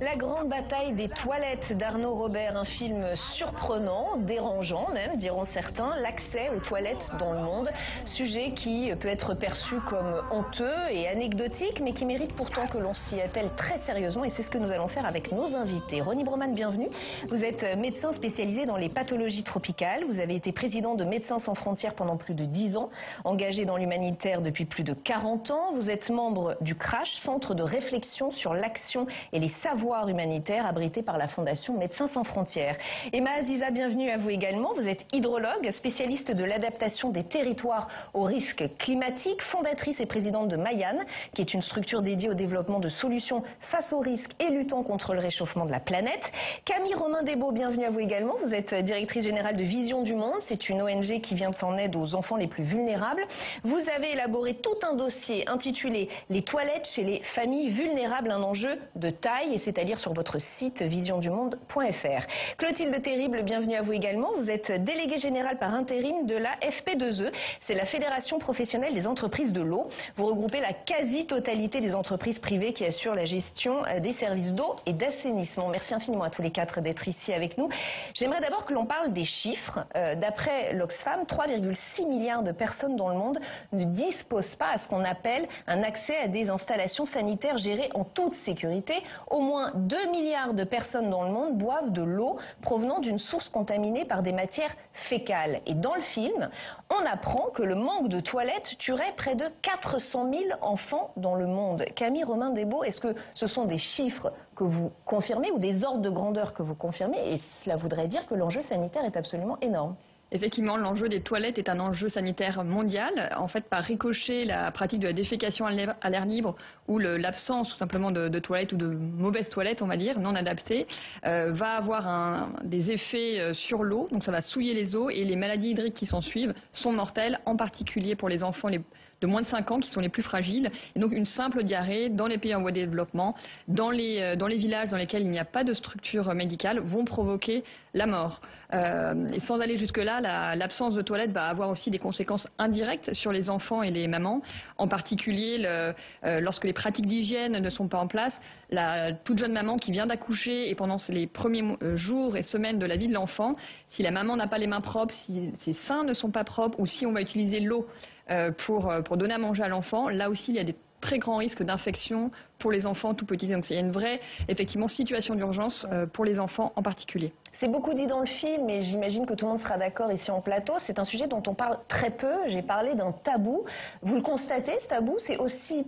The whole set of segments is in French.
La grande bataille des toilettes d'Arnaud Robert, un film surprenant, dérangeant même, diront certains, l'accès aux toilettes dans le monde, sujet qui peut être perçu comme honteux et anecdotique, mais qui mérite pourtant que l'on s'y attelle très sérieusement, et c'est ce que nous allons faire avec nos invités. Ronnie Broman, bienvenue. Vous êtes médecin spécialisé dans les pathologies tropicales, vous avez été président de Médecins sans frontières pendant plus de 10 ans, engagé dans l'humanitaire depuis plus de 40 ans, vous êtes membre du CRASH, Centre de réflexion sur l'action et les savoirs humanitaires, abrité par la Fondation Médecins sans frontières. Emma Aziza, bienvenue à vous également. Vous êtes hydrologue, spécialiste de l'adaptation des territoires aux risques climatiques, fondatrice et présidente de Mayan, qui est une structure dédiée au développement de solutions face aux risques et luttant contre le réchauffement de la planète. Camille Romain-Desbaux, bienvenue à vous également. Vous êtes directrice générale de Vision du Monde. C'est une ONG qui vient en aide aux enfants les plus vulnérables. Vous avez élaboré tout un dossier intitulé « Les toilettes chez les familles vulnérables, un enjeu de taille », et c'est à lire sur votre site visiondumonde.fr. Clotilde Terrible, bienvenue à vous également. Vous êtes déléguée générale par intérim de la FP2E, c'est la Fédération professionnelle des entreprises de l'eau. Vous regroupez la quasi-totalité des entreprises privées qui assurent la gestion des services d'eau et d'assainissement. Merci infiniment à tous les quatre d'être ici avec nous. J'aimerais d'abord que l'on parle des chiffres. D'après l'Oxfam, 3,6 milliards de personnes dans le monde ne disposent pas à ce qu'on appelle un accès à des installations sanitaires gérées en toute sécurité. Au moins 2 milliards de personnes dans le monde boivent de l'eau provenant d'une source contaminée par des matières fécales. Et dans le film, on apprend que le manque de toilettes tuerait près de 400 000 enfants dans le monde. Camille Romain-Desbaux, est-ce que ce sont des chiffres que vous confirmez ou des ordres de grandeur que vous confirmez? Et cela voudrait dire que l'enjeu sanitaire est absolument énorme. Effectivement, l'enjeu des toilettes est un enjeu sanitaire mondial. En fait, par ricochet, la pratique de la défécation à l'air libre ou l'absence tout simplement de toilettes ou de mauvaises toilettes, on va dire, non adaptées, va avoir des effets sur l'eau. Donc ça va souiller les eaux et les maladies hydriques qui s'en suivent sont mortelles, en particulier pour les enfants de moins de 5 ans qui sont les plus fragiles. Et donc une simple diarrhée dans les pays en voie de développement, dans les villages dans lesquels il n'y a pas de structure médicale, vont provoquer la mort. Et sans aller jusque-là, l'absence de toilettes va avoir aussi des conséquences indirectes sur les enfants et les mamans, en particulier lorsque les pratiques d'hygiène ne sont pas en place. La toute jeune maman qui vient d'accoucher et pendant les premiers jours et semaines de la vie de l'enfant, si la maman n'a pas les mains propres, si ses seins ne sont pas propres ou si on va utiliser l'eau pour donner à manger à l'enfant, là aussi il y a des très grands risques d'infection pour les enfants tout petits. Donc il y a une vraie effectivement situation d'urgence pour les enfants en particulier. C'est beaucoup dit dans le film et j'imagine que tout le monde sera d'accord ici en plateau. C'est un sujet dont on parle très peu. J'ai parlé d'un tabou. Vous le constatez, ce tabou? C'est aussi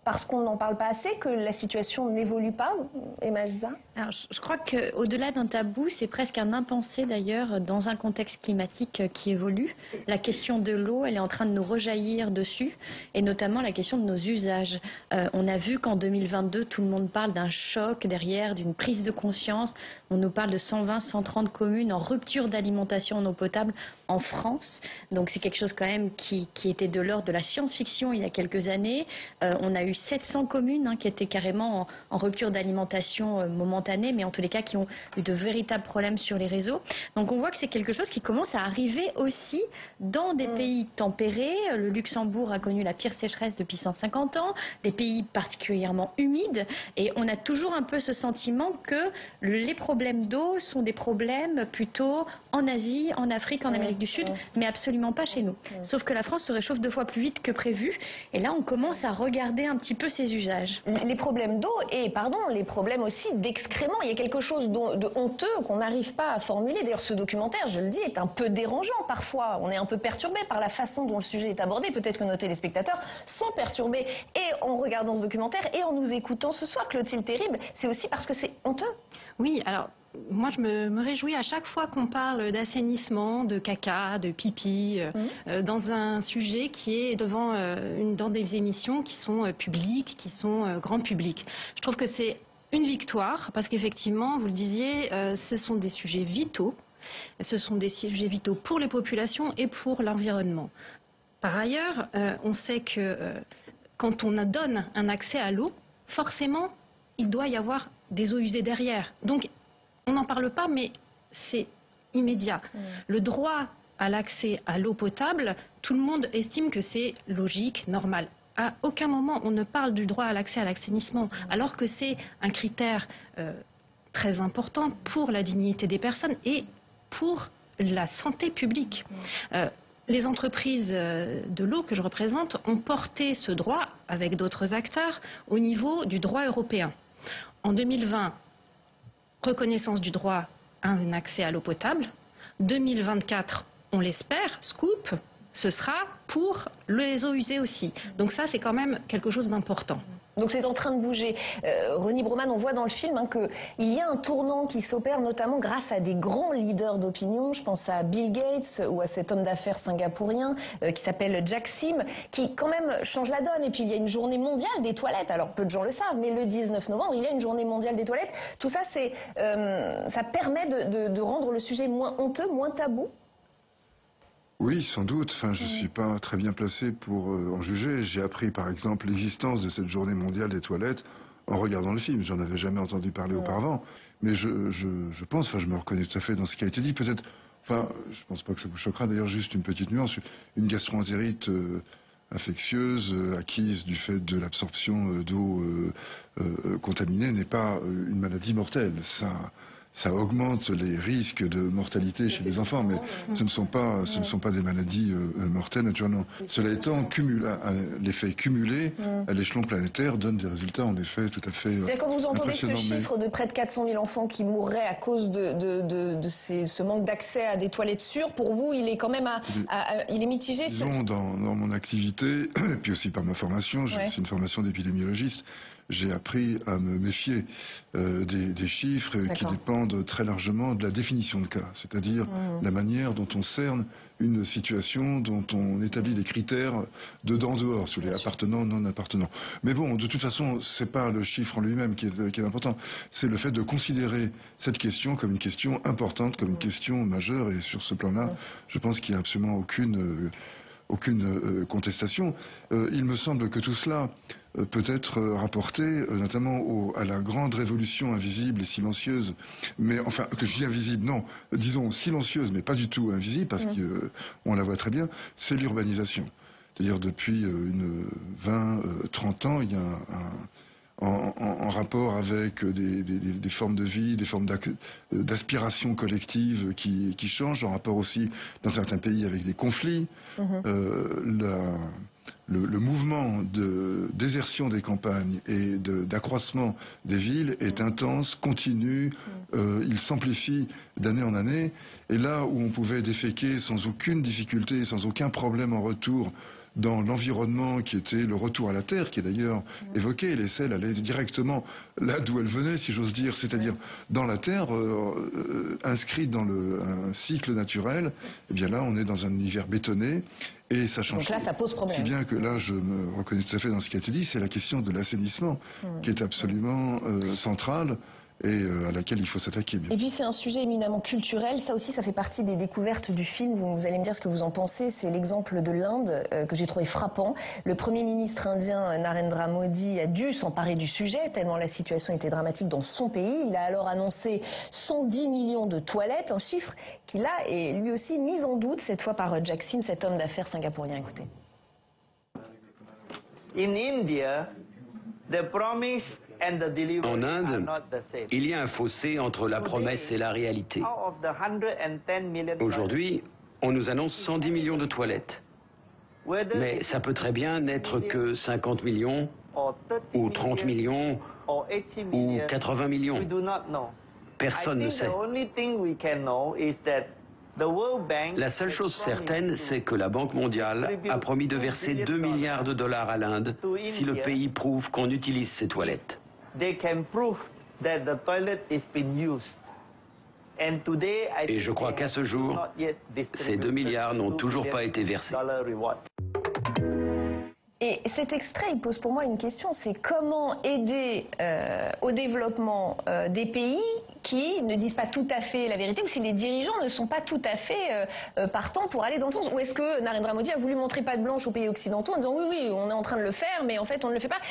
parce qu'on n'en parle pas assez que la situation n'évolue pas, Emma Aziza? Alors, je crois qu'au-delà d'un tabou, c'est presque un impensé d'ailleurs dans un contexte climatique qui évolue. La question de l'eau, elle est en train de nous rejaillir dessus, et notamment la question de nos usages. On a vu qu'en 2022, tout le monde parle d'un choc derrière, d'une prise de conscience. On nous parle de 120, 130 communes en rupture d'alimentation en eau potable en France. Donc c'est quelque chose quand même qui était de l'ordre de la science-fiction il y a quelques années. On a eu 700 communes qui étaient carrément en rupture d'alimentation momentanée, mais en tous les cas qui ont eu de véritables problèmes sur les réseaux. Donc on voit que c'est quelque chose qui commence à arriver aussi dans des pays tempérés. Le Luxembourg a connu la pire sécheresse depuis 150 ans, des pays particulièrement humides, et on a toujours un peu ce sentiment que les problèmes d'eau sont des problèmes plutôt en Asie, en Afrique, en Amérique du Sud, mais absolument pas chez nous. Sauf que la France se réchauffe 2 fois plus vite que prévu, et là on commence à regarder un petit peu ses usages. Les problèmes d'eau et, pardon, les problèmes aussi d'excréments. Il y a quelque chose de honteux qu'on n'arrive pas à formuler. D'ailleurs, ce documentaire, je le dis, est un peu dérangeant parfois. On est un peu perturbé par la façon dont le sujet est abordé. Peut-être que nos téléspectateurs sont perturbés et en regardant ce documentaire et en nous écoutant ce soir. Clotilde Terrible, c'est aussi parce que c'est honteux. Oui, alors moi je me réjouis à chaque fois qu'on parle d'assainissement, de caca, de pipi, dans un sujet qui est dans des émissions qui sont publiques, qui sont grand public. Je trouve que c'est une victoire parce qu'effectivement, vous le disiez, ce sont des sujets vitaux. Ce sont des sujets vitaux pour les populations et pour l'environnement. Par ailleurs, on sait que quand on donne un accès à l'eau, forcément, il doit y avoir des eaux usées derrière. Donc, on n'en parle pas, mais c'est immédiat. Le droit à l'accès à l'eau potable, tout le monde estime que c'est logique, normal. à aucun moment on ne parle du droit à l'accès à l'assainissement, alors que c'est un critère très important pour la dignité des personnes et pour la santé publique. Les entreprises de l'eau que je représente ont porté ce droit, avec d'autres acteurs, au niveau du droit européen. En 2020, reconnaissance du droit à un accès à l'eau potable. 2024, on l'espère, scoop, ce sera pour les eaux usées aussi. Donc ça, c'est quand même quelque chose d'important. Donc c'est en train de bouger. Ronnie Broman, on voit dans le film qu'il y a un tournant qui s'opère notamment grâce à des grands leaders d'opinion. Je pense à Bill Gates ou à cet homme d'affaires singapourien qui s'appelle Jack Sim, qui quand même change la donne. Et puis il y a une journée mondiale des toilettes. Alors peu de gens le savent, mais le 19 novembre, il y a une journée mondiale des toilettes. Tout ça, ça permet de rendre le sujet moins honteux, moins tabou. Oui, sans doute. Enfin, je ne suis pas très bien placé pour en juger. J'ai appris, par exemple, l'existence de cette journée mondiale des toilettes en regardant le film. J'en avais jamais entendu parler auparavant. Mais je pense, enfin, je me reconnais tout à fait dans ce qui a été dit. Peut-être, enfin, je pense pas que ça vous choquera. D'ailleurs, juste une petite nuance. Une gastro-entérite infectieuse, acquise du fait de l'absorption d'eau contaminée, n'est pas une maladie mortelle. Ça augmente les risques de mortalité chez les enfants, mais ce ne sont pas des maladies mortelles naturellement. Cela étant, l'effet cumulé à l'échelon planétaire donne des résultats en effet tout à fait quand vous entendez ce impressionnants. chiffre de près de 400 000 enfants qui mourraient à cause de ce manque d'accès à des toilettes sûres, pour vous, il est quand même il est mitigé. Disons, dans mon activité, et puis aussi par ma formation, j'ai aussi une formation d'épidémiologiste, j'ai appris à me méfier des chiffres qui dépendent très largement de la définition de cas, c'est-à-dire la manière dont on cerne une situation, dont on établit des critères dedans-dehors, sur les appartenants, non appartenants. Mais bon, de toute façon, c'est pas le chiffre en lui-même qui est important, c'est le fait de considérer cette question comme une question importante, comme une question majeure, et sur ce plan-là, je pense qu'il n'y a absolument aucune contestation. Il me semble que tout cela peut être rapporté notamment à la grande révolution invisible et silencieuse, mais enfin, que je dis invisible, non, disons silencieuse, mais pas du tout invisible, parce qu'on la voit très bien, c'est l'urbanisation. C'est-à-dire depuis 20-30 ans, il y a en rapport avec des formes de vie, des formes d'aspiration collective qui changent, en rapport aussi dans certains pays avec des conflits. Le mouvement de désertion des campagnes et d'accroissement des villes est intense, continu, il s'amplifie d'année en année. Et là où on pouvait déféquer sans aucune difficulté, sans aucun problème en retour, dans l'environnement qui était le retour à la terre, qui est d'ailleurs évoqué, les selles allaient directement là d'où elles venaient, si j'ose dire, c'est-à-dire dans la terre, inscrite dans un cycle naturel. Et bien là, on est dans un univers bétonné, et ça change. Donc là, ça pose problème. Si bien que là, je me reconnais tout à fait dans ce qui a été dit, c'est la question de l'assainissement, qui est absolument centrale, et à laquelle il faut s'attaquer. Et puis c'est un sujet éminemment culturel, ça aussi ça fait partie des découvertes du film, vous allez me dire ce que vous en pensez, c'est l'exemple de l'Inde que j'ai trouvé frappant. Le Premier ministre indien Narendra Modi a dû s'emparer du sujet tellement la situation était dramatique dans son pays. Il a alors annoncé 110 millions de toilettes, un chiffre qui là est lui aussi mis en doute cette fois par Jack Sim, cet homme d'affaires singapourien. Écoutez. In India, the promise En Inde, il y a un fossé entre la promesse et la réalité. Aujourd'hui, on nous annonce 110 millions de toilettes. Mais ça peut très bien n'être que 50 millions, ou 30 millions, ou 80 millions. Personne ne sait. La seule chose certaine, c'est que la Banque mondiale a promis de verser 2 milliards de dollars à l'Inde si le pays prouve qu'on utilise ces toilettes. Et je crois qu'à ce jour, ces 2 milliards n'ont toujours pas été versés. Et cet extrait, il pose pour moi une question, c'est comment aider au développement des pays qui ne disent pas tout à fait la vérité, ou si les dirigeants ne sont pas tout à fait partants pour aller dans le sens. Ou est-ce que Narendra Modi a voulu montrer patte blanche aux pays occidentaux en disant oui, on est en train de le faire, mais en fait on ne le fait pas.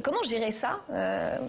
Comment gérer ça,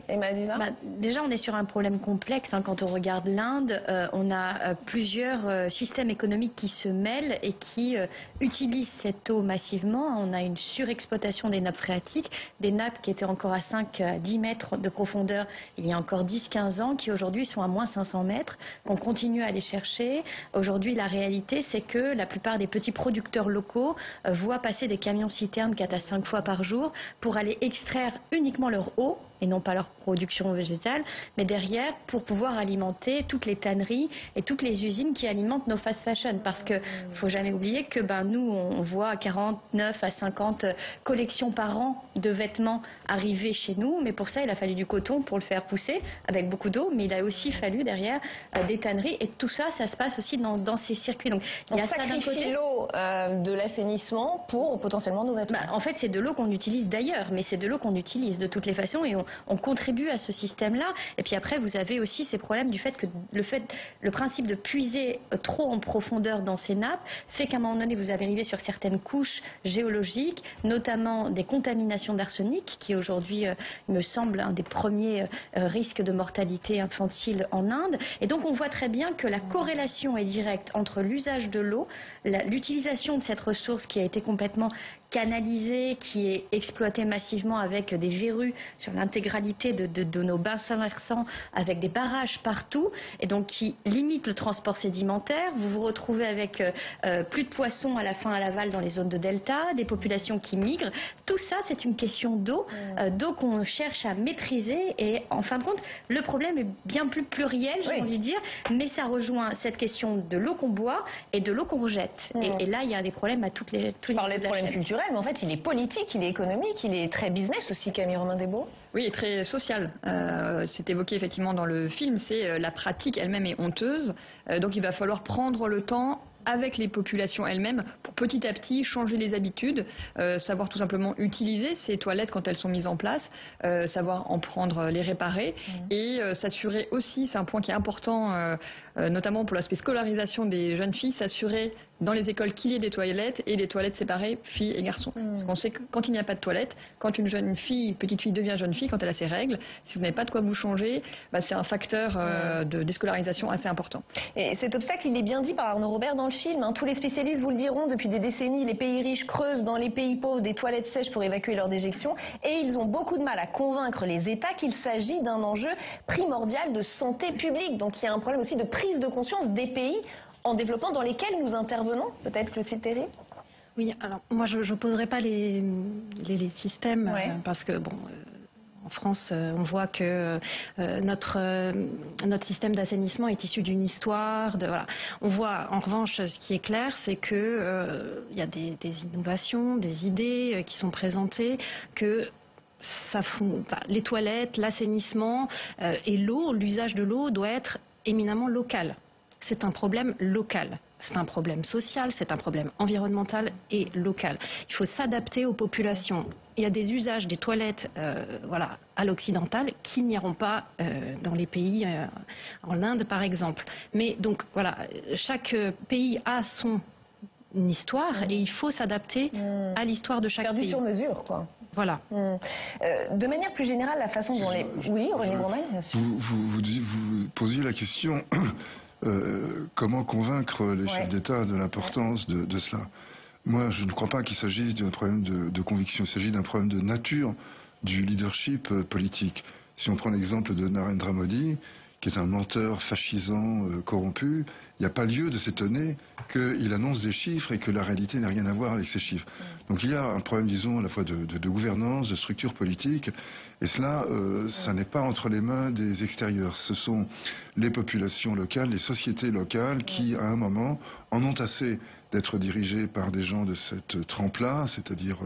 Emma Aziza? Déjà, on est sur un problème complexe. Quand on regarde l'Inde, on a plusieurs systèmes économiques qui se mêlent et qui utilisent cette eau massivement. On a une surexploitation des nappes phréatiques, des nappes qui étaient encore à 5 à 10 mètres de profondeur il y a encore 10-15 ans, qui aujourd'hui sont à moins 500 mètres. On continue à les chercher. Aujourd'hui, la réalité, c'est que la plupart des petits producteurs locaux voient passer des camions-citernes 4 à 5 fois par jour pour aller extraire uniquement leur eau et non pas leur production végétale, mais derrière pour pouvoir alimenter toutes les tanneries et toutes les usines qui alimentent nos fast fashion. Parce que faut jamais oublier que nous, on voit 49 à 50 collections par an de vêtements arriver chez nous, mais pour ça, il a fallu du coton pour le faire pousser avec beaucoup d'eau, mais il a aussi fallu derrière des tanneries, et tout ça, ça se passe aussi dans ces circuits. Donc il y a sacrifier l'eau de l'assainissement pour potentiellement nos vêtements. En fait, c'est de l'eau qu'on utilise d'ailleurs, mais c'est de l'eau qu'on utilise de toutes les façons, et on contribue à ce système-là. Et puis après, vous avez aussi ces problèmes du fait que le principe de puiser trop en profondeur dans ces nappes fait qu'à un moment donné, vous arrivez sur certaines couches géologiques, notamment des contaminations d'arsenic, qui aujourd'hui, me semble, un des premiers risques de mortalité infantile en Inde. Et donc, on voit très bien que la corrélation est directe entre l'usage de l'eau, l'utilisation de cette ressource qui a été complètement canalisée, qui est exploitée massivement avec des verrues sur l'intégralité de nos bassins versants, avec des barrages partout, et donc qui limite le transport sédimentaire. Vous vous retrouvez avec plus de poissons à la fin à l'aval dans les zones de delta, des populations qui migrent. Tout ça, c'est une question d'eau, d'eau qu'on cherche à maîtriser, et en fin de compte, le problème est bien plus pluriel, j'ai envie de dire, mais ça rejoint cette question de l'eau qu'on boit et de l'eau qu'on rejette. Et là, il y a des problèmes à toutes les problèmes culturels, mais en fait, il est politique, il est économique, il est très business aussi, Camille Romain-Desbourgs. Oui, et très social. C'est évoqué effectivement dans le film, c'est la pratique elle-même est honteuse, donc il va falloir prendre le temps avec les populations elles-mêmes pour petit à petit changer les habitudes, savoir tout simplement utiliser ces toilettes quand elles sont mises en place, savoir en prendre, les réparer, et s'assurer aussi, c'est un point qui est important, notamment pour l'aspect scolarisation des jeunes filles, s'assurer dans les écoles qu'il y ait des toilettes, et des toilettes séparées filles et garçons. Parce qu'on sait que quand il n'y a pas de toilette, quand une petite fille devient jeune fille, quand elle a ses règles, si vous n'avez pas de quoi vous changer, c'est un facteur de déscolarisation assez important. Et cet obstacle, il est bien dit par Arnaud Robert dans le film. Tous les spécialistes vous le diront, depuis des décennies, les pays riches creusent dans les pays pauvres des toilettes sèches pour évacuer leurs déjections, et ils ont beaucoup de mal à convaincre les États qu'il s'agit d'un enjeu primordial de santé publique. Donc il y a un problème aussi de prise de conscience des pays en développement dans lesquels nous intervenons, peut-être, Clotilde Théry? Oui, alors moi je n'opposerai pas les systèmes, parce que en France, on voit que notre système d'assainissement est issu d'une histoire. On voit, en revanche, ce qui est clair, c'est que y a des innovations, des idées qui sont présentées, que les toilettes, l'assainissement et l'eau, l'usage de l'eau doit être éminemment local. C'est un problème local. C'est un problème social, c'est un problème environnemental et local. Il faut s'adapter aux populations. Il y a des usages des toilettes à l'occidental qui n'iront pas dans les pays, en Inde par exemple. Mais donc voilà, chaque pays a son histoire et il faut s'adapter à l'histoire de chaque pays. Faire du sur-mesure, quoi. Voilà. De manière plus générale, la façon dont Oui, René Bromel, bien sûr. Vous posiez la question... comment convaincre les chefs d'État de l'importance de cela? Moi, je ne crois pas qu'il s'agisse d'un problème de conviction, il s'agit d'un problème de nature du leadership politique. Si on prend l'exemple de Narendra Modi, qui est un menteur fascisant, corrompu, il n'y a pas lieu de s'étonner qu'il annonce des chiffres et que la réalité n'a rien à voir avec ces chiffres. Donc il y a un problème, disons, à la fois de gouvernance, de structure politique, et cela, ça n'est pas entre les mains des extérieurs. Ce sont les populations locales, les sociétés locales qui, à un moment, en ont assez d'être dirigées par des gens de cette trempe-là, c'est-à-dire...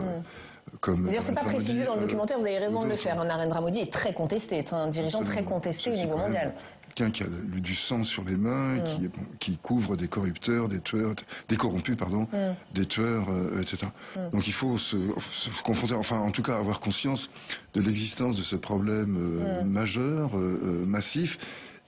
D'ailleurs, c'est pas précisé dans le documentaire, vous avez raison de le faire. Narendra Modi est très contesté, est un dirigeant très contesté au niveau mondial. Quelqu'un qui a eu du sang sur les mains, qui couvre des corrupteurs, des tueurs, des corrompus, pardon, des tueurs, etc. Donc il faut se confronter, enfin en tout cas avoir conscience de l'existence de ce problème majeur, massif,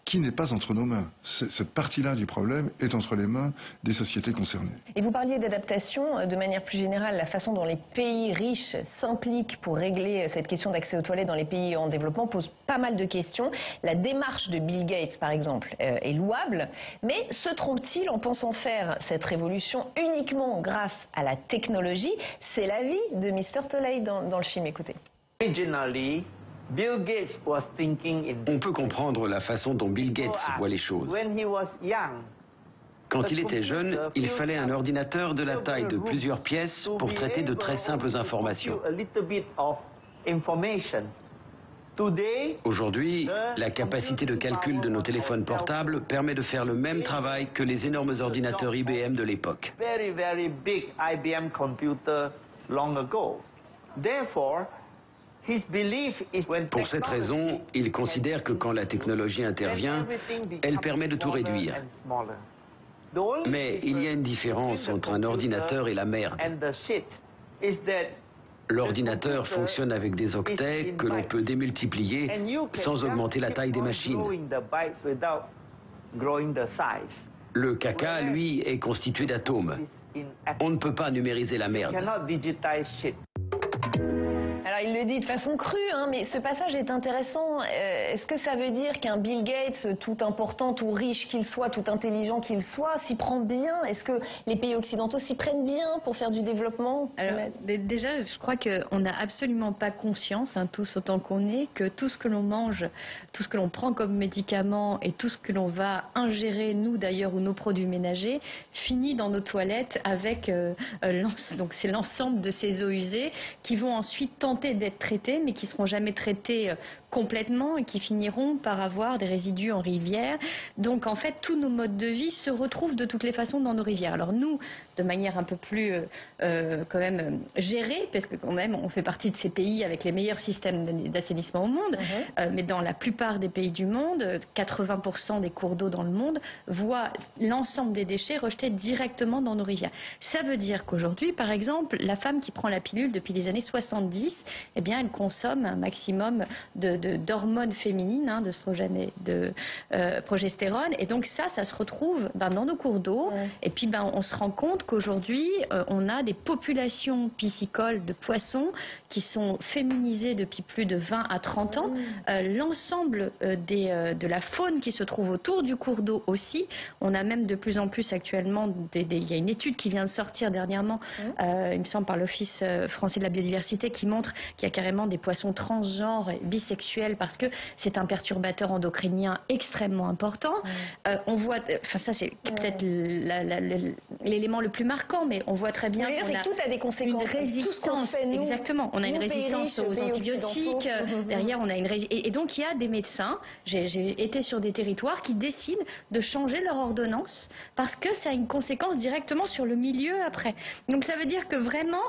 qui n'est pas entre nos mains. Cette partie-là du problème est entre les mains des sociétés concernées. Et vous parliez d'adaptation, de manière plus générale, la façon dont les pays riches s'impliquent pour régler cette question d'accès aux toilettes dans les pays en développement pose pas mal de questions. La démarche de Bill Gates, par exemple, est louable, mais se trompe-t-il en pensant faire cette révolution uniquement grâce à la technologie? C'est l'avis de Mr. Tolley dans le film, écoutez. Originally, Bill Gates was thinking in... On peut comprendre la façon dont Bill Gates voit les choses. When he was young, quand il était jeune, il fallait un ordinateur de la taille de plusieurs pièces pour traiter de très simples informations. Aujourd'hui, la capacité de calcul de nos téléphones portables permet de faire le même travail que les énormes ordinateurs IBM de l'époque. Pour cette raison, il considère que quand la technologie intervient, elle permet de tout réduire. Mais il y a une différence entre un ordinateur et la merde. L'ordinateur fonctionne avec des octets que l'on peut démultiplier sans augmenter la taille des machines. Le caca, lui, est constitué d'atomes. On ne peut pas numériser la merde. Alors il le dit de façon crue, hein, mais ce passage est intéressant. Est-ce que ça veut dire qu'un Bill Gates, tout important, tout riche qu'il soit, tout intelligent qu'il soit, s'y prend bien? Est-ce que les pays occidentaux s'y prennent bien pour faire du développement? Alors, déjà, je crois qu'on n'a absolument pas conscience, hein, tous autant qu'on est, que tout ce que l'on mange, tout ce que l'on prend comme médicaments et tout ce que l'on va ingérer, nous d'ailleurs, ou nos produits ménagers, finit dans nos toilettes avec... donc c'est l'ensemble de ces eaux usées qui vont ensuite tenter d'être traités, mais qui ne seront jamais traités complètement et qui finiront par avoir des résidus en rivière. Donc en fait, tous nos modes de vie se retrouvent de toutes les façons dans nos rivières. Alors nous, de manière un peu plus quand même gérée, parce que quand même on fait partie de ces pays avec les meilleurs systèmes d'assainissement au monde, mais dans la plupart des pays du monde, 80% des cours d'eau dans le monde voient l'ensemble des déchets rejetés directement dans nos rivières. Ça veut dire qu'aujourd'hui, par exemple, la femme qui prend la pilule depuis les années 70, eh bien, elle consomme un maximum d'hormones féminines, hein, d'œstrogène et de progestérone. Et donc ça se retrouve dans nos cours d'eau. Et puis on se rend compte qu'aujourd'hui, on a des populations piscicoles de poissons qui sont féminisées depuis plus de 20 à 30 ans. L'ensemble de la faune qui se trouve autour du cours d'eau aussi. On a même de plus en plus actuellement, il y a une étude qui vient de sortir dernièrement, il me semble par l'Office français de la biodiversité, qui montre qu'il y a carrément des poissons transgenres et bisexuels parce que c'est un perturbateur endocrinien extrêmement important. On voit, enfin ça c'est peut-être l'élément le plus marquant, mais on voit très bien qu'on a tout a des conséquences. Une résistance. Exactement, on a une résistance aux antibiotiques. Derrière, on a une et donc il y a des médecins. J'ai été sur des territoires qui décident de changer leur ordonnance parce que ça a une conséquence directement sur le milieu après. Donc ça veut dire que vraiment,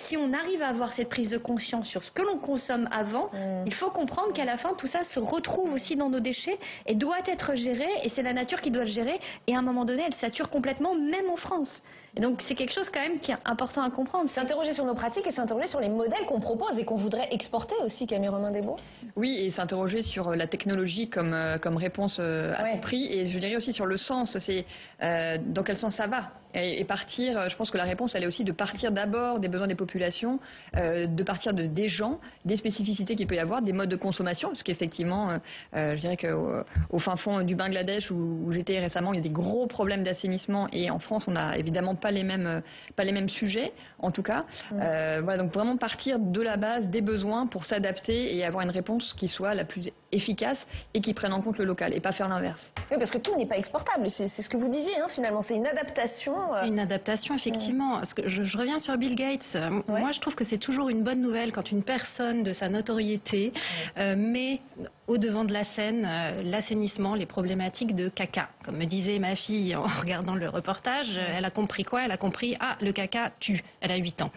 si on arrive à avoir cette prise de conscience sur ce que l'on consomme avant, il faut comprendre qu'à la fin, tout ça se retrouve aussi dans nos déchets et doit être géré, et c'est la nature qui doit le gérer, et à un moment donné, elle sature complètement, même en France. Et donc c'est quelque chose quand même qui est important à comprendre. S'interroger sur nos pratiques et s'interroger sur les modèles qu'on propose et qu'on voudrait exporter aussi, Camille Romain-Desbourgs. Oui, et s'interroger sur la technologie comme réponse à tout prix, et je dirais aussi sur le sens, c'est dans quel sens ça va. Et partir, je pense que la réponse, elle est aussi de partir d'abord des besoins des populations, de partir des gens, des spécificités qu'il peut y avoir, des modes de consommation, parce qu'effectivement, je dirais qu'au fin fond du Bangladesh, où j'étais récemment, il y a des gros problèmes d'assainissement, et en France, on n'a évidemment pas les mêmes sujets, en tout cas. Voilà, donc vraiment partir de la base des besoins pour s'adapter et avoir une réponse qui soit la plus efficace et qui prenne en compte le local, et pas faire l'inverse. Oui, parce que tout n'est pas exportable, c'est ce que vous disiez, hein, finalement, c'est une adaptation. Une adaptation, effectivement. Parce que je reviens sur Bill Gates. Moi, je trouve que c'est toujours une bonne nouvelle quand une personne de sa notoriété met au devant de la scène l'assainissement, les problématiques de caca. Comme me disait ma fille en regardant le reportage, elle a compris quoi? Elle a compris, le caca tue. Elle a 8 ans.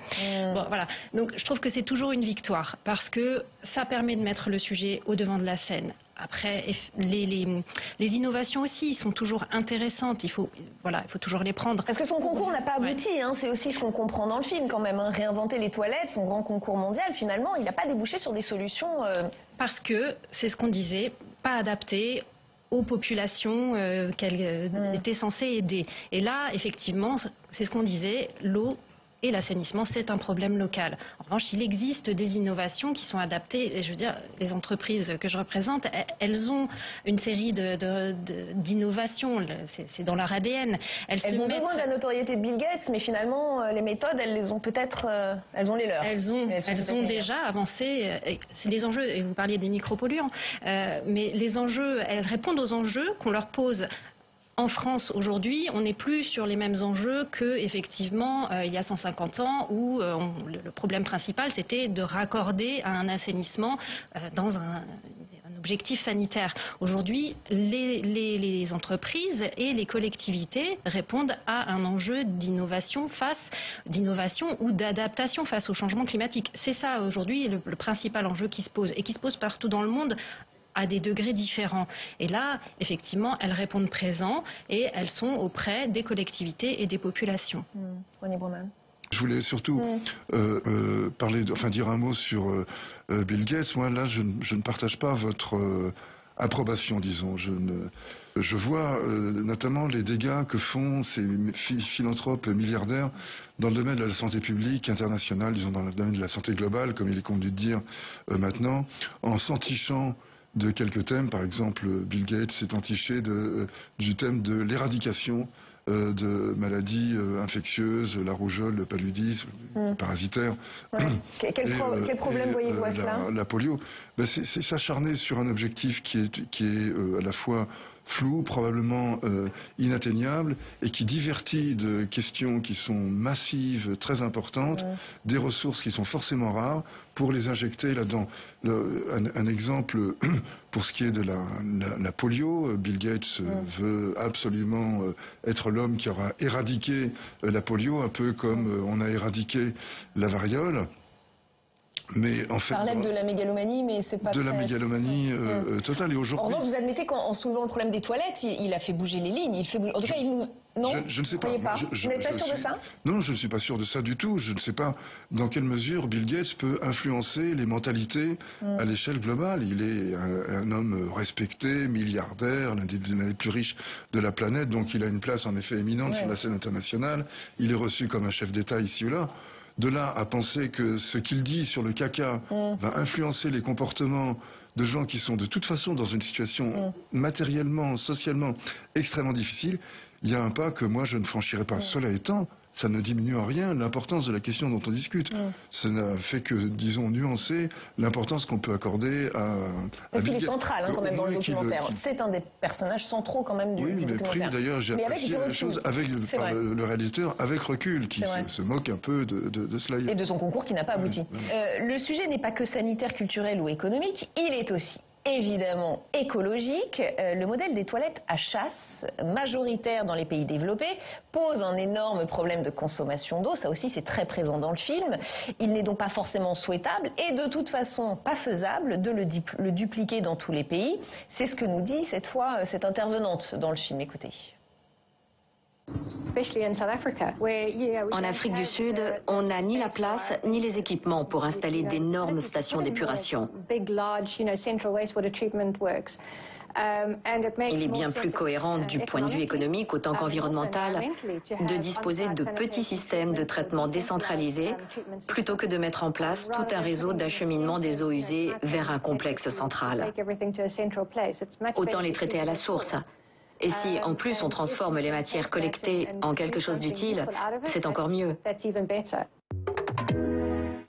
Bon, voilà. Donc, je trouve que c'est toujours une victoire parce que ça permet de mettre le sujet au devant de la scène. Après, les innovations aussi sont toujours intéressantes. Il faut toujours les prendre. Parce que son concours n'a pas abouti. Hein, c'est aussi ce qu'on comprend dans le film quand même. Hein. Réinventer les toilettes, son grand concours mondial, finalement, il n'a pas débouché sur des solutions. Parce que, c'est ce qu'on disait, pas adapté aux populations qu'elle était censée aider. Et là, effectivement, c'est ce qu'on disait, l'eau et l'assainissement, c'est un problème local. En revanche, il existe des innovations qui sont adaptées. Et je veux dire, les entreprises que je représente, elles ont une série d'innovations. C'est dans leur ADN. Elles ont besoin de la notoriété de Bill Gates, mais finalement, les méthodes, elles les ont peut-être, elles ont les leurs. Elles ont déjà avancé. C'est les enjeux, et vous parliez des micropolluants, mais les enjeux, elles répondent aux enjeux qu'on leur pose. En France, aujourd'hui, on n'est plus sur les mêmes enjeux qu'effectivement il y a 150 ans où le problème principal, c'était de raccorder à un assainissement dans un objectif sanitaire. Aujourd'hui, les entreprises et les collectivités répondent à un enjeu d'innovation ou d'adaptation face au changement climatique. C'est ça, aujourd'hui, le principal enjeu qui se pose et qui se pose partout dans le monde, à des degrés différents. Et là, effectivement, elles répondent présent et elles sont auprès des collectivités et des populations. René Broman. Je voulais surtout dire un mot sur Bill Gates. Moi, là, je ne partage pas votre approbation, disons. Je vois notamment les dégâts que font ces philanthropes milliardaires dans le domaine de la santé publique internationale, disons dans le domaine de la santé globale, comme il est convenu de dire maintenant, en s'entichant de quelques thèmes. Par exemple, Bill Gates s'est entiché du thème de l'éradication de maladies infectieuses, la rougeole, le paludisme, parasitaire. Ouais. Quel problème voyez-vous à cela ? La polio. C'est s'acharner sur un objectif qui est à la fois flou, probablement inatteignable, et qui divertit de questions qui sont massives, très importantes, des ressources qui sont forcément rares, pour les injecter là-dedans. Un exemple, pour ce qui est de la polio, Bill Gates veut absolument être l'homme qui aura éradiqué la polio, un peu comme on a éradiqué la variole. Mais en fait, parlait de la mégalomanie, mais c'est pas de la mégalomanie totale. Et aujourd'hui, en revanche, vous admettez qu'en soulevant le problème des toilettes, il a fait bouger les lignes. En tout cas, il nous... Non, je ne sais pas. Vous n'êtes pas sûr de ça ? Non, je ne suis pas sûr de ça du tout. Je ne sais pas dans quelle mesure Bill Gates peut influencer les mentalités à l'échelle globale. Il est un homme respecté, milliardaire, l'un des plus riches de la planète, donc il a une place en effet éminente sur la scène internationale. Il est reçu comme un chef d'État ici ou là. De là à penser que ce qu'il dit sur le caca va influencer les comportements de gens qui sont de toute façon dans une situation matériellement, socialement extrêmement difficile, il y a un pas que moi je ne franchirai pas. Cela étant, ça ne diminue en rien l'importance de la question dont on discute. Ça n'a fait que, disons, nuancer l'importance qu'on peut accorder à Bill Gates. Il est central quand même dans le documentaire. C'est un des personnages centraux quand même du documentaire. Oui, d'ailleurs, j'ai apprécié la chose avec le réalisateur avec recul, qui se moque un peu de cela. Et de son concours qui n'a pas abouti. Le sujet n'est pas que sanitaire, culturel ou économique, il est aussi évidemment écologique. Le modèle des toilettes à chasse, majoritaire dans les pays développés, pose un énorme problème de consommation d'eau. Ça aussi, c'est très présent dans le film. Il n'est donc pas forcément souhaitable et de toute façon pas faisable de le dupliquer dans tous les pays. C'est ce que nous dit cette fois cette intervenante dans le film. Écoutez. En Afrique du Sud, on n'a ni la place ni les équipements pour installer d'énormes stations d'épuration. Il est bien plus cohérent du point de vue économique autant qu'environnemental de disposer de petits systèmes de traitement décentralisés plutôt que de mettre en place tout un réseau d'acheminement des eaux usées vers un complexe central. Autant les traiter à la source. Et si, en plus, on transforme les matières collectées en quelque chose d'utile, c'est encore mieux.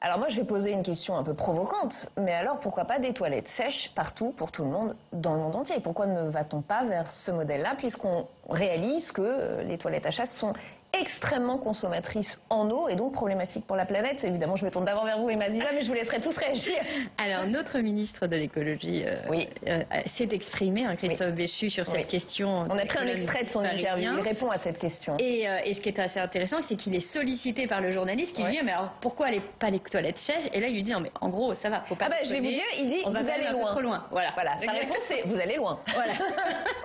Alors moi, je vais poser une question un peu provocante, mais alors pourquoi pas des toilettes sèches partout pour tout le monde, dans le monde entier? Pourquoi ne va-t-on pas vers ce modèle-là, puisqu'on réalise que les toilettes à chasse sont extrêmement consommatrices en eau et donc problématiques pour la planète? Évidemment, je me tourne d'abord vers vous, Emma Ziza, mais je vous laisserai tous réagir. Alors, notre ministre de l'écologie s'est exprimé, Christophe Béchu, sur cette question. On a pris un extrait de son interview, il répond à cette question. Et ce qui est assez intéressant, c'est qu'il est sollicité par le journaliste qui lui dit, mais alors pourquoi pas les toilettes sèches? Et là, il lui dit, non mais en gros, ça va, faut pas... je vais vous dire, il dit, vous allez loin. Trop loin. Voilà. Sa réponse, c'est, vous allez loin. Voilà.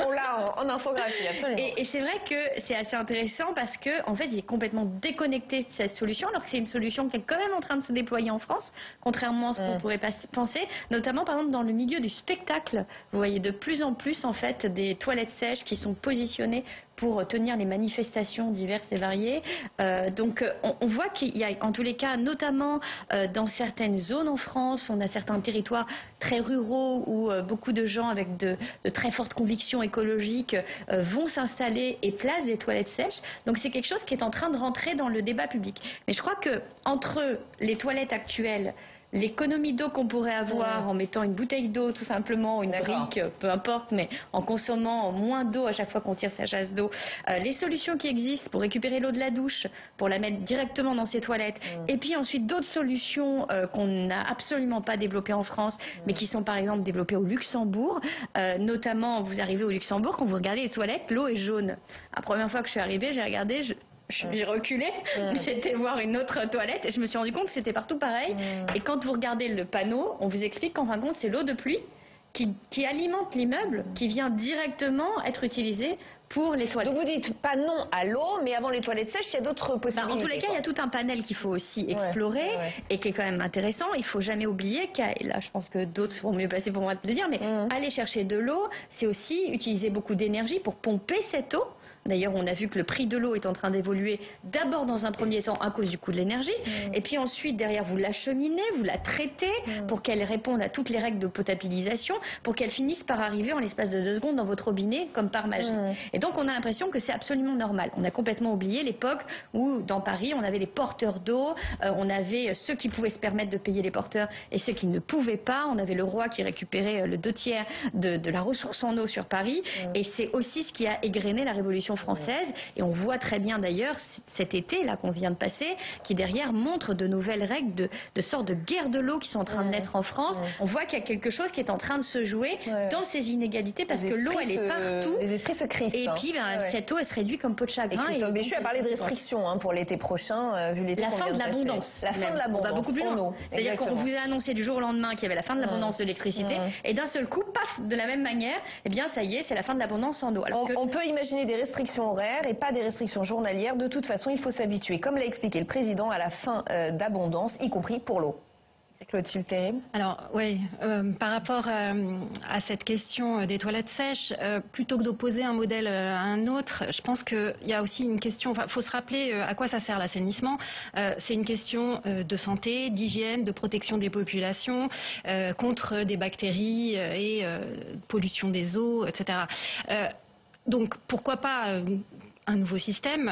On l'a en infographie, absolument. Et c'est vrai que c'est assez intéressant parce que en fait, il est complètement déconnecté de cette solution, alors que c'est une solution qui est quand même en train de se déployer en France, contrairement à ce qu'on pourrait penser, notamment par exemple dans le milieu du spectacle. Vous voyez de plus en plus en fait des toilettes sèches qui sont positionnées pour tenir les manifestations diverses et variées. Donc on voit qu'il y a en tous les cas, notamment dans certaines zones en France, on a certains territoires très ruraux où beaucoup de gens avec de très fortes convictions écologiques vont s'installer et placent des toilettes sèches. Donc c'est quelque chose qui est en train de rentrer dans le débat public. Mais je crois que entre les toilettes actuelles, l'économie d'eau qu'on pourrait avoir en mettant une bouteille d'eau tout simplement, une brique, peu importe, mais en consommant moins d'eau à chaque fois qu'on tire sa chasse d'eau, les solutions qui existent pour récupérer l'eau de la douche, pour la mettre directement dans ses toilettes, et puis ensuite d'autres solutions qu'on n'a absolument pas développées en France, mais qui sont par exemple développées au Luxembourg, notamment vous arrivez au Luxembourg, quand vous regardez les toilettes, l'eau est jaune. La première fois que je suis arrivée, j'ai regardé, j'ai reculé, j'étais voir une autre toilette et je me suis rendu compte que c'était partout pareil. Et quand vous regardez le panneau, on vous explique qu'en fin de compte, c'est l'eau de pluie qui alimente l'immeuble, qui vient directement être utilisée pour les toilettes. Donc vous dites pas non à l'eau, mais avant les toilettes sèches, il y a d'autres possibilités. En tous les cas, il y a tout un panel qu'il faut aussi explorer et qui est quand même intéressant. Il faut jamais oublier et là je pense que d'autres seront mieux placés pour moi de le dire, mais aller chercher de l'eau, c'est aussi utiliser beaucoup d'énergie pour pomper cette eau. D'ailleurs, on a vu que le prix de l'eau est en train d'évoluer d'abord dans un premier temps à cause du coût de l'énergie, et puis ensuite derrière vous l'acheminez, vous la traitez pour qu'elle réponde à toutes les règles de potabilisation, pour qu'elle finisse par arriver en l'espace de 2 secondes dans votre robinet comme par magie. Et donc on a l'impression que c'est absolument normal. On a complètement oublié l'époque où dans Paris on avait les porteurs d'eau, on avait ceux qui pouvaient se permettre de payer les porteurs et ceux qui ne pouvaient pas. On avait le roi qui récupérait le 2/3 de la ressource en eau sur Paris, et c'est aussi ce qui a égrené la Révolution française, et on voit très bien d'ailleurs cet été là qu'on vient de passer, qui derrière montre de nouvelles règles de sortes de guerre de l'eau qui sont en train de naître en France. On voit qu'il y a quelque chose qui est en train de se jouer dans ces inégalités, parce que l'eau elle est partout, les esprits se crispent, et puis cette eau elle se réduit comme peau de chagrin. Et Béchu a parlé de restrictions pour l'été prochain, vu l'été la fin de l'abondance. La fin de l'abondance. On va beaucoup plus loin. C'est-à-dire qu'on vous a annoncé du jour au lendemain qu'il y avait la fin de l'abondance de l'électricité, et d'un seul coup, paf, de la même manière, eh bien ça y est, c'est la fin de l'abondance en eau. On peut imaginer des restrictions horaires et pas des restrictions journalières. De toute façon, il faut s'habituer, comme l'a expliqué le président, à la fin d'abondance, y compris pour l'eau. Clotilde Terrible. Alors oui, par rapport à cette question des toilettes sèches, plutôt que d'opposer un modèle à un autre, je pense qu'il y a aussi une question, il faut se rappeler à quoi ça sert l'assainissement. C'est une question de santé, d'hygiène, de protection des populations, contre des bactéries et pollution des eaux, etc. Donc pourquoi pas un nouveau système.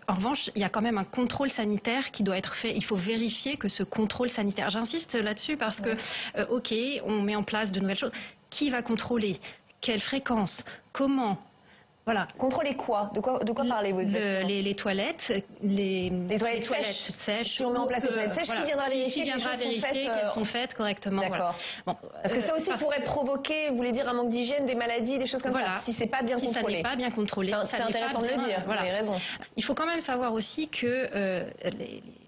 En revanche, il y a quand même un contrôle sanitaire qui doit être fait. Il faut vérifier que ce contrôle sanitaire, j'insiste là-dessus parce que, ok, on met en place de nouvelles choses. Qui va contrôler? Quelle fréquence? Comment? Voilà. Contrôler quoi? De quoi parlez-vous exactement? Les toilettes, les toilettes sèches. Si on met en place les toilettes sèches, voilà. Qui viendra vérifier qu'elles sont faites correctement? D'accord. Voilà. Bon, parce que ça aussi pourrait provoquer, vous voulez dire, un manque d'hygiène, des maladies, des choses comme ça, si c'est pas bien contrôlé. Si ça n'est pas bien contrôlé. C'est intéressant de le dire, vous avez raison. Il faut quand même savoir aussi que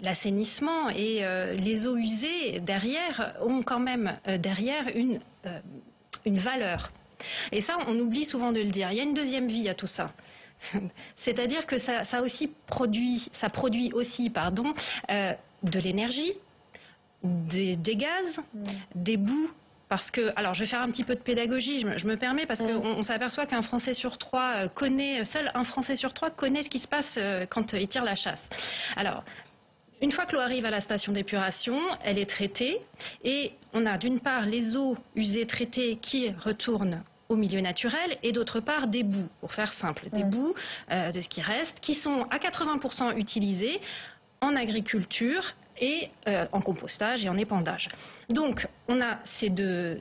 l'assainissement et les eaux usées derrière ont quand même derrière une valeur. Et ça, on oublie souvent de le dire. Il y a une deuxième vie à tout ça. C'est-à-dire que ça produit aussi de l'énergie, des gaz, des boues. Parce que, alors je vais faire un petit peu de pédagogie, je me permets, parce qu'on s'aperçoit qu'un Français sur 3 seul un Français sur 3 connaît ce qui se passe quand il tire la chasse. Alors, une fois que l'eau arrive à la station d'épuration, elle est traitée et on a d'une part les eaux usées traitées qui retournent au milieu naturel et d'autre part des boues, pour faire simple, des boues de ce qui reste, qui sont à 80% utilisées en agriculture et en compostage et en épandage. Donc on a ces deux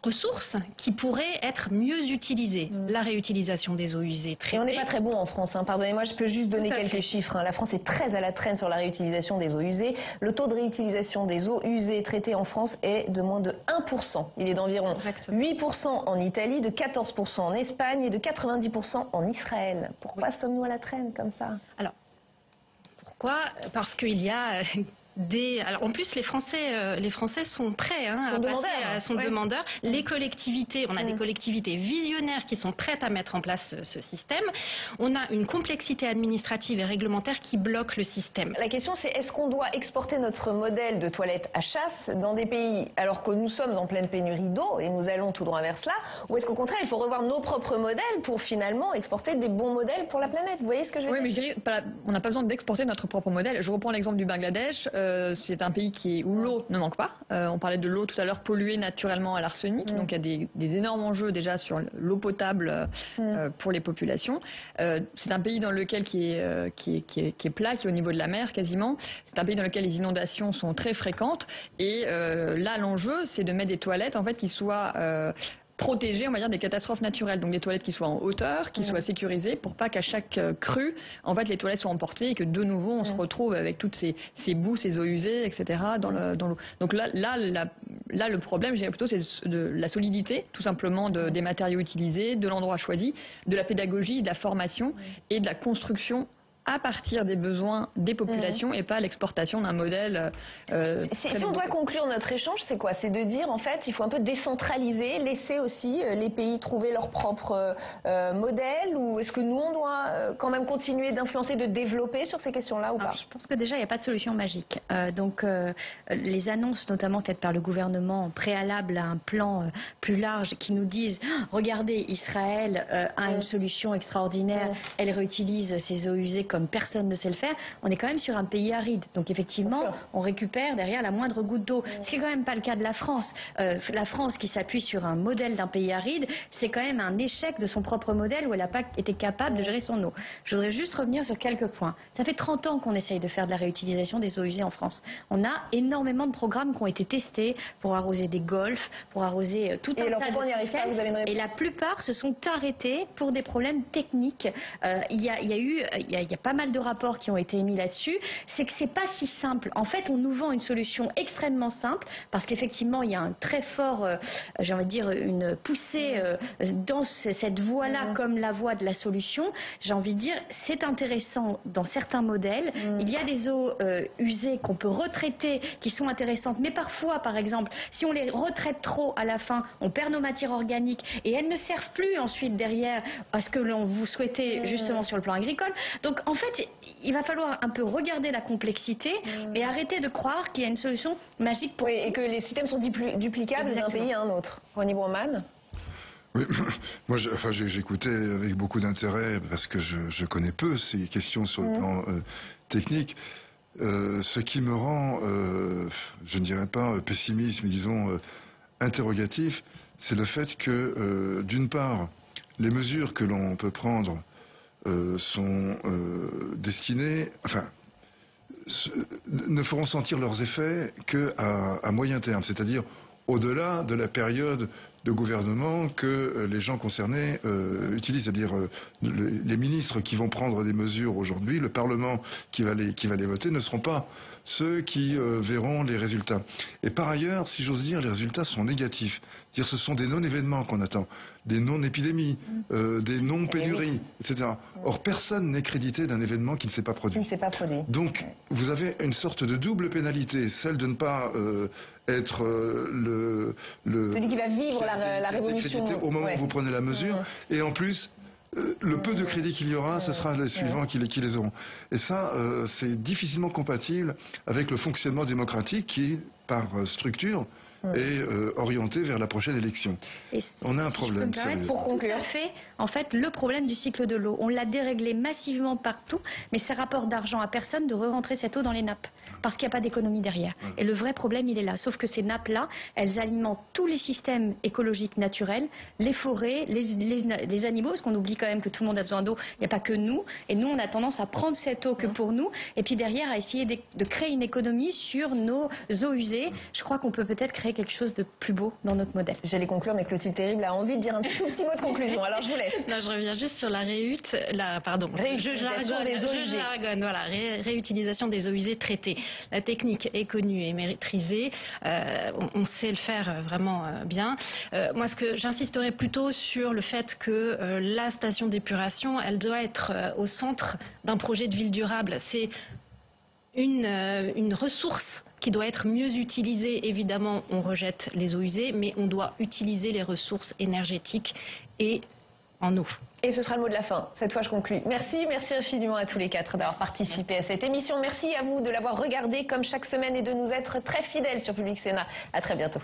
ressources qui pourraient être mieux utilisées. La réutilisation des eaux usées traitées. Et on n'est pas très bon en France, pardonnez-moi, je peux juste donner quelques chiffres. La France est très à la traîne sur la réutilisation des eaux usées. Le taux de réutilisation des eaux usées traitées en France est de moins de 1%. Il est d'environ 8% en Italie, de 14% en Espagne et de 90% en Israël. Pourquoi sommes-nous à la traîne comme ça? Alors, pourquoi? Parce qu'il y a Alors en plus, les Français sont prêts sont demandeurs. Les collectivités, on a des collectivités visionnaires qui sont prêtes à mettre en place ce système. On a une complexité administrative et réglementaire qui bloque le système. La question c'est, est-ce qu'on doit exporter notre modèle de toilette à chasse dans des pays alors que nous sommes en pleine pénurie d'eau et nous allons tout droit vers cela, ou est-ce qu'au contraire il faut revoir nos propres modèles pour finalement exporter des bons modèles pour la planète? Vous voyez ce que je veux dire? Oui, mais je dirais, on n'a pas besoin d'exporter notre propre modèle. Je reprends l'exemple du Bangladesh. C'est un pays où l'eau ne manque pas. On parlait de l'eau tout à l'heure polluée naturellement à l'arsenic. Donc il y a des énormes enjeux déjà sur l'eau potable pour les populations. C'est un pays dans lequel qui est plat, qui est au niveau de la mer quasiment. C'est un pays dans lequel les inondations sont très fréquentes. Et là, l'enjeu, c'est de mettre des toilettes en fait qui soient protégées, on va dire, des catastrophes naturelles. Donc des toilettes qui soient en hauteur, qui soient sécurisées pour pas qu'à chaque crue, en fait, les toilettes soient emportées et que de nouveau on se retrouve avec toutes ces boues, ces eaux usées, etc. dans l'eau. Donc là, le problème, je dirais plutôt, c'est de la solidité, tout simplement, des matériaux utilisés, de l'endroit choisi, de la pédagogie, de la formation et de la construction à partir des besoins des populations et pas l'exportation d'un modèle. Si on doit conclure notre échange, c'est quoi? C'est de dire en fait il faut un peu décentraliser, laisser aussi les pays trouver leur propre modèle, ou est-ce que nous on doit quand même continuer d'influencer, de développer sur ces questions-là ou pas? Je pense que déjà il n'y a pas de solution magique. Donc les annonces notamment faites par le gouvernement préalable à un plan plus large qui nous disent regardez, Israël a une solution extraordinaire, elle réutilise ses eaux usées comme personne ne sait le faire, on est quand même sur un pays aride. Donc effectivement, on récupère derrière la moindre goutte d'eau. Ce qui n'est quand même pas le cas de la France. La France qui s'appuie sur un modèle d'un pays aride, c'est quand même un échec de son propre modèle où elle n'a pas été capable de gérer son eau. Je voudrais juste revenir sur quelques points. Ça fait 30 ans qu'on essaye de faire de la réutilisation des eaux usées en France. On a énormément de programmes qui ont été testés pour arroser des golfs, pour arroser tout un tas de systèmes. Et la plupart se sont arrêtés pour des problèmes techniques. Il y a pas mal de rapports qui ont été émis là-dessus. C'est que c'est pas si simple. En fait, on nous vend une solution extrêmement simple parce qu'effectivement, il y a un très fort, j'ai envie de dire, une poussée dans cette voie-là comme la voie de la solution. J'ai envie de dire, c'est intéressant dans certains modèles. Il y a des eaux usées qu'on peut retraiter qui sont intéressantes, mais parfois, par exemple, si on les retraite trop à la fin, on perd nos matières organiques et elles ne servent plus ensuite derrière à ce que l'on vous souhaitait justement sur le plan agricole. Donc en fait, il va falloir un peu regarder la complexité et arrêter de croire qu'il y a une solution magique pour... et que les systèmes sont duplicables d'un pays à un autre. Ronnie Broman. Oui, moi j'écoutais avec beaucoup d'intérêt parce que je connais peu ces questions sur le plan technique. Ce qui me rend, je ne dirais pas pessimiste, mais disons interrogatif, c'est le fait que, d'une part, les mesures que l'on peut prendre sont destinées, ne feront sentir leurs effets qu'à moyen terme, c'est-à-dire au-delà de la période de gouvernement que les gens concernés utilisent, c'est-à-dire les ministres qui vont prendre des mesures aujourd'hui, le Parlement qui va les voter, ne seront pas ceux qui verront les résultats. Et par ailleurs, si j'ose dire, les résultats sont négatifs. C'est-à-dire ce sont des non-événements qu'on attend, des non-épidémies, des non-pénuries, etc. Or, personne n'est crédité d'un événement qui ne s'est pas produit. Donc, vous avez une sorte de double pénalité, celle de ne pas être celui qui va vivre la révolution au moment où vous prenez la mesure, et en plus le peu de crédit qu'il y aura, ce sera les suivants qui les auront. Et ça, c'est difficilement compatible avec le fonctionnement démocratique qui, par structure, est orienté vers la prochaine élection. On a un problème. Pour conclure, en fait, le problème du cycle de l'eau, on l'a déréglé massivement partout, mais ça rapporte d'argent à personne de re-rentrer cette eau dans les nappes, parce qu'il n'y a pas d'économie derrière. Et le vrai problème, il est là. Sauf que ces nappes-là, elles alimentent tous les systèmes écologiques naturels, les forêts, les animaux, parce qu'on oublie quand même que tout le monde a besoin d'eau, il n'y a pas que nous, et nous, on a tendance à prendre cette eau que pour nous, et puis derrière, à essayer de créer une économie sur nos eaux usées. Je crois qu'on peut peut-être créer quelque chose de plus beau dans notre modèle. J'allais conclure, mais Clotilde Terrible a envie de dire un tout petit mot de conclusion. Alors je vous laisse. Là, je reviens juste sur la réutilisation des eaux usées traitées. La technique est connue et maîtrisée. On sait le faire vraiment bien. Moi, j'insisterai plutôt sur le fait que la station d'épuration, elle doit être au centre d'un projet de ville durable. C'est une ressource qui doit être mieux utilisée. Évidemment, on rejette les eaux usées, mais on doit utiliser les ressources énergétiques et en eau. Et ce sera le mot de la fin. Cette fois, je conclue. Merci infiniment à tous les quatre d'avoir participé à cette émission. Merci à vous de l'avoir regardée comme chaque semaine et de nous être très fidèles sur Public Sénat. À très bientôt.